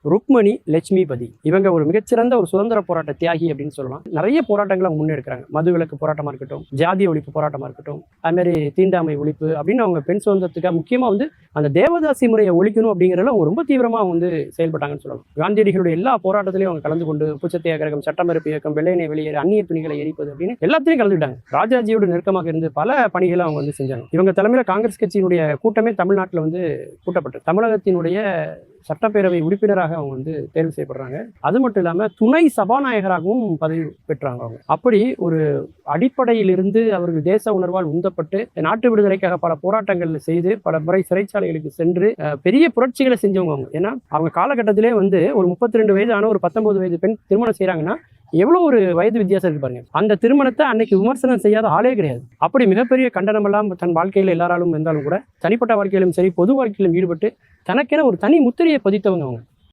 ருக்மணி லட்சுமிபதி. இவங்க ஒரு மிகச்சிறந்த ஒரு சுதந்திர போராட்ட தியாகி அப்படின்னு சொல்லலாம். நிறைய போராட்டங்களை அவங்க முன்னெடுக்கிறாங்க. மதுவிலக்கு போராட்டமா இருக்கட்டும், ஜாதிய ஒழிப்பு போராட்டமா இருக்கட்டும், அது மாதிரி தீண்டாமை ஒழிப்பு அப்படின்னு அவங்க பெண் சுதந்திரத்துக்காக முக்கியமா வந்து அந்த தேவதாசி முறையை ஒழிக்கணும் அப்படிங்கிறதுல அவங்க ரொம்ப தீவிரமா வந்து செயல்பட்டாங்கன்னு சொல்லலாம். காந்தியடிகளுடைய எல்லா போராட்டத்திலையும் அவங்க கலந்து கொண்டு உப்பு சத்தியாகிரகம், சட்டமறுப்பு இயக்கம், வெள்ளையனை வெளியேறு, அந்நிய துணிகளை எரிப்பது அப்படின்னு எல்லாத்தையும் கலந்துட்டாங்க. ராஜாஜியோட நெருக்கமாக இருந்து பல பணிகளை அவங்க வந்து செஞ்சாங்க. இவங்க தலைமையில காங்கிரஸ் கட்சியினுடைய கூட்டமே தமிழ்நாட்டில் வந்து கூட்டப்பட்டது. தமிழகத்தினுடைய சட்டப்பேரவை உறுப்பினராக அவங்க வந்து தேர்வு செய்யப்படுறாங்க. அது மட்டும் இல்லாம துணை சபாநாயகராகவும் பதவி பெற்றாங்க அவங்க. அப்படி ஒரு அடிப்படையிலிருந்து அவர்கள் தேச உணர்வால் உந்தப்பட்டு நாட்டு விடுதலைக்காக பல போராட்டங்கள் செய்து பல முறை சிறைச்சாலைகளுக்கு சென்று பெரிய புரட்சிகளை செஞ்சவங்க அவங்க. ஏன்னா அவங்க காலகட்டத்திலே வந்து ஒரு 32 வயதான ஒரு 19 வயது பெண் திருமணம் செய்யறாங்கன்னா எவ்வளவு ஒரு வயது வித்தியாசம் இருக்கு பாருங்க. அந்த திருமணத்தை அன்னைக்கு விமர்சனம் செய்யாத ஆளே கிடையாது. அப்படி மிகப்பெரிய கண்டனம் எல்லாம் தன் வாழ்க்கையில் எல்லாராலும் இருந்தாலும் கூட தனிப்பட்ட வாழ்க்கையிலும் சரி பொது வாழ்க்கையிலும் ஈடுபட்டு தனக்கென ஒரு தனி முத்திரையை பதித்தவங்க அவங்க.